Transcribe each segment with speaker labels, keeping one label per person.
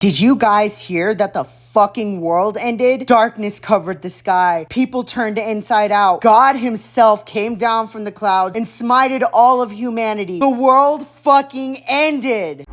Speaker 1: Did you guys hear that the fucking world ended? Darkness covered the sky. People turned inside out. God himself came down from the clouds and smited all of humanity. The world fucking ended.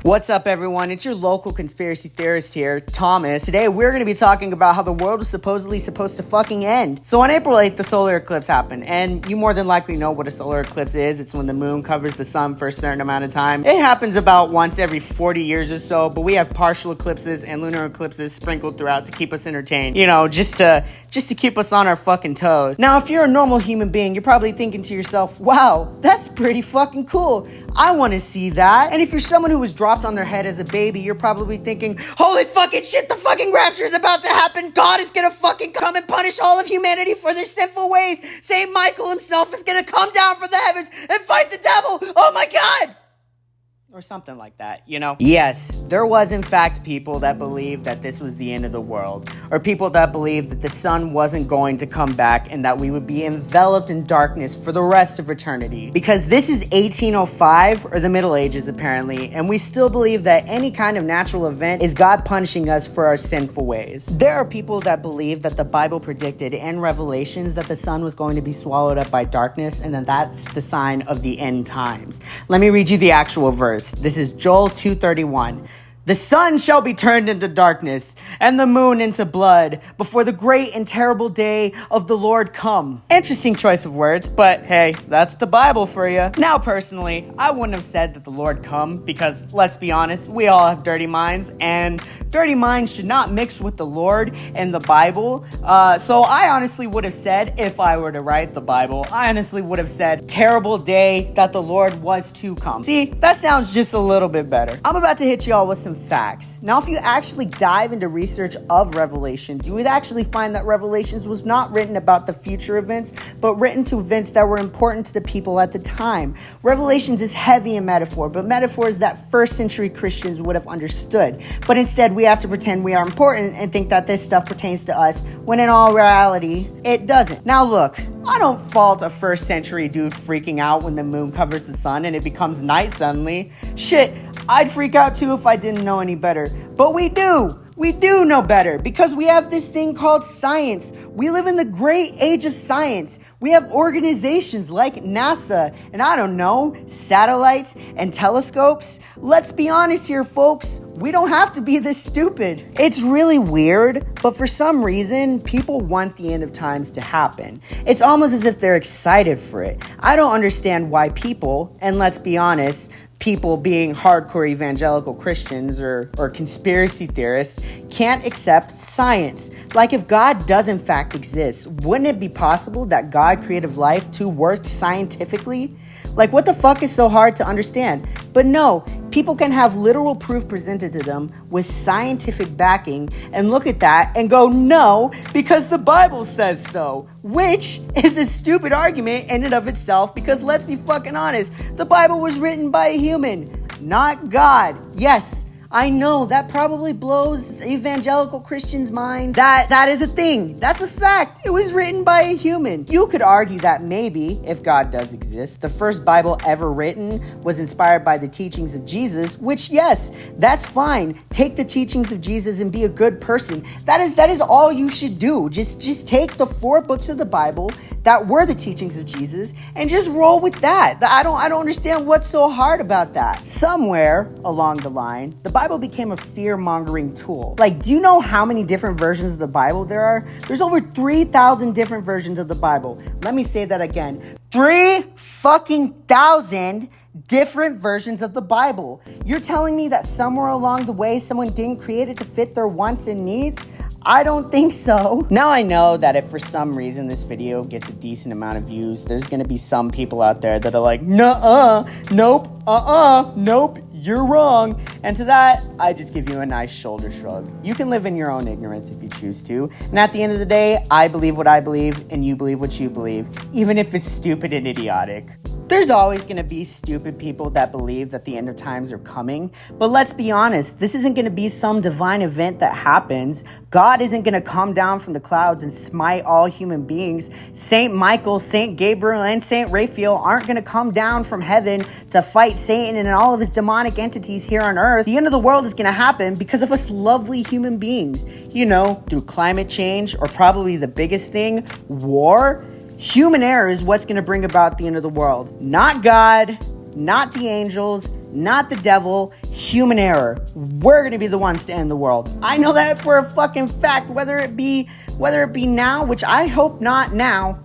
Speaker 1: What's up, everyone? It's your local conspiracy theorist here, Thomas. Today, we're going to be talking about how the world was supposedly supposed to fucking end. So on April 8th, the solar eclipse happened, and you more than likely know what a solar eclipse is. It's when the moon covers the sun for a certain amount of time. It happens about once every 40 years or so, but we have partial eclipses and lunar eclipses sprinkled throughout to keep us entertained. You know, just to keep us on our fucking toes. Now, if you're a normal human being, you're probably thinking to yourself, wow, that's pretty fucking cool. I want to see that. And if you're someone who was dropped on their head as a baby, you're probably thinking, holy fucking shit, the fucking rapture is about to happen. God is gonna fucking come and punish all of humanity for their sinful ways. Saint Michael himself is gonna come down from the heavens and fight the devil. Oh my God. Or something like that, you know? Yes, there was in fact people that believed that this was the end of the world, or people that believed that the sun wasn't going to come back and that we would be enveloped in darkness for the rest of eternity. Because this is 1805, or the Middle Ages apparently, and we still believe that any kind of natural event is God punishing us for our sinful ways. There are people that believe that the Bible predicted in Revelations that the sun was going to be swallowed up by darkness, and then that's the sign of the end times. Let me read you the actual verse. This is Joel 2:31. The sun shall be turned into darkness, and the moon into blood, before the great and terrible day of the Lord come. Interesting choice of words, but hey, that's the Bible for you. Now, personally, I wouldn't have said that the Lord come, because let's be honest, we all have dirty minds, and dirty minds should not mix with the Lord and the Bible. So I honestly would have said, if I were to write the Bible, I honestly would have said, terrible day that the Lord was to come. See, that sounds just a little bit better. I'm about to hit y'all with some facts. Now, if you actually dive into research of Revelations, you would actually find that Revelations was not written about the future events, but written to events that were important to the people at the time. Revelations is heavy in metaphor, but metaphors that first century Christians would have understood. But instead, we have to pretend we are important and think that this stuff pertains to us, when in all reality, it doesn't. Now look, I don't fault a first century dude freaking out when the moon covers the sun and it becomes night suddenly. Shit, I'd freak out too if I didn't know any better. But we do. We do know better because we have this thing called science. We live in the great age of science. We have organizations like NASA and I don't know, satellites and telescopes. Let's be honest here, folks. We don't have to be this stupid. It's really weird, but for some reason, people want the end of times to happen. It's almost as if they're excited for it. I don't understand why people, and let's be honest, people being hardcore evangelical Christians or conspiracy theorists can't accept science. Like, if God does in fact exist, wouldn't it be possible that God created life to work scientifically? Like, what the fuck is so hard to understand? But no, people can have literal proof presented to them with scientific backing and look at that and go, no, because the Bible says so. Which is a stupid argument in and of itself, because let's be fucking honest, the Bible was written by a human, not God. Yes, I know that probably blows evangelical Christians' mind. That is a thing. That's a fact. It was written by a human. You could argue that maybe, if God does exist, the first Bible ever written was inspired by the teachings of Jesus, which, yes, that's fine. Take the teachings of Jesus and be a good person. That is all you should do. Just take the 4 books of the Bible that were the teachings of Jesus and just roll with that. I don't understand what's so hard about that. Somewhere along the line, the Bible became a fear-mongering tool. Like, do you know how many different versions of the Bible there are? There's over 3,000 different versions of the Bible. Let me say that again. 3,000 different versions of the Bible. You're telling me that somewhere along the way, someone didn't create it to fit their wants and needs? I don't think so. Now I know that if for some reason this video gets a decent amount of views, there's gonna be some people out there that are like, nuh-uh, nope, nope, you're wrong. And to that, I just give you a nice shoulder shrug. You can live in your own ignorance if you choose to. And at the end of the day, I believe what I believe and you believe what you believe, even if it's stupid and idiotic. There's always going to be stupid people that believe that the end of times are coming. But let's be honest, this isn't going to be some divine event that happens. God isn't going to come down from the clouds and smite all human beings. Saint Michael, Saint Gabriel, and Saint Raphael aren't going to come down from heaven to fight Satan and all of his demonic entities here on earth. The end of the world is going to happen because of us lovely human beings. You know, through climate change, or probably the biggest thing, war. Human error is what's going to bring about the end of the world. Not God, not the angels, not the devil. Human error. We're going to be the ones to end the world. I know that for a fucking fact, whether it be now, which I hope not now.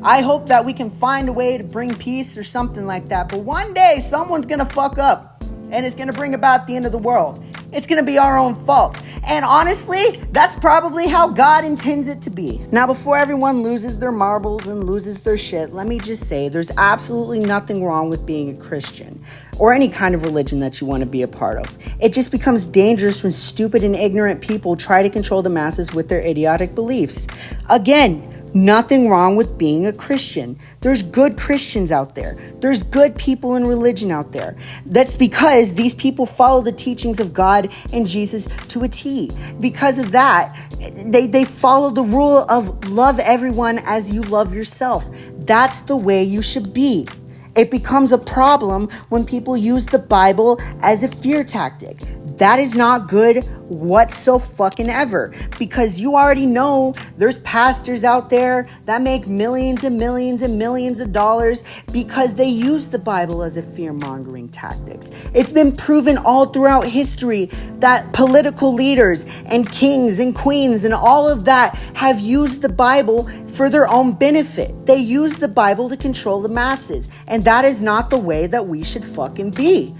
Speaker 1: I hope that we can find a way to bring peace or something like that. But one day someone's going to fuck up and it's going to bring about the end of the world. It's going to be our own fault. And honestly, that's probably how God intends it to be. Now, before everyone loses their marbles and loses their shit, let me just say there's absolutely nothing wrong with being a Christian or any kind of religion that you want to be a part of. It just becomes dangerous when stupid and ignorant people try to control the masses with their idiotic beliefs. Again, nothing wrong with being a Christian. There's good Christians out there. There's good people in religion out there. That's because these people follow the teachings of God and Jesus to a T. Because of that, they follow the rule of love everyone as you love yourself. That's the way you should be. It becomes a problem when people use the Bible as a fear tactic. That is not good whatsoever, because you already know there's pastors out there that make millions and millions and millions of dollars because they use the Bible as a fear-mongering tactics. It's been proven all throughout history that political leaders and kings and queens and all of that have used the Bible for their own benefit. They use the Bible to control the masses, and that is not the way that we should fucking be.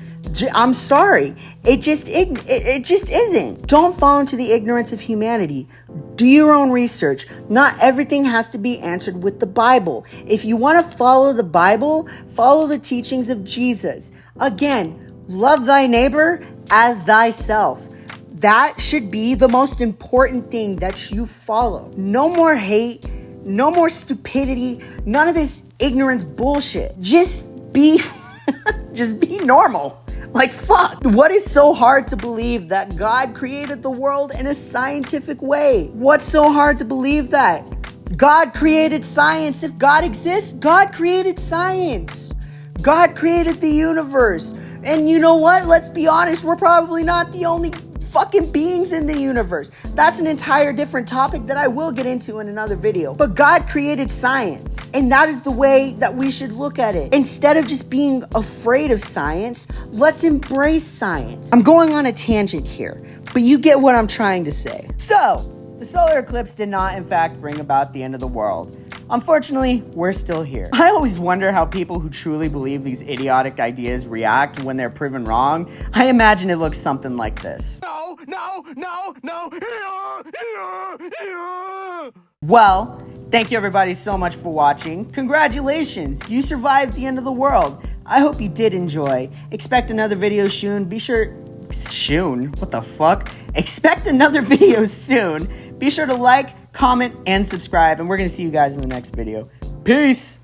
Speaker 1: I'm sorry. It just isn't. Don't fall into the ignorance of humanity. Do your own research. Not everything has to be answered with the Bible. If you want to follow the Bible, follow the teachings of Jesus. Again, love thy neighbor as thyself. That should be the most important thing that you follow. No more hate, no more stupidity, none of this ignorance bullshit. Just be normal. Like, fuck. What is so hard to believe that God created the world in a scientific way? What's so hard to believe that? God created science. If God exists, God created science. God created the universe. And you know what? Let's be honest. We're probably not the only fucking beings in the universe. That's an entire different topic that I will get into in another video. But God created science, and that is the way that we should look at it. Instead of just being afraid of science, let's embrace science. I'm going on a tangent here, but you get what I'm trying to say. So, the solar eclipse did not, in fact, bring about the end of the world. Unfortunately, we're still here. I always wonder how people who truly believe these idiotic ideas react when they're proven wrong. I imagine it looks something like this. No. Well, thank you everybody so much for watching. Congratulations, you survived the end of the world. I hope you did enjoy. Expect another video soon. What the fuck? Expect another video soon. Be sure to like, comment, and subscribe, and we're gonna see you guys in the next video. Peace!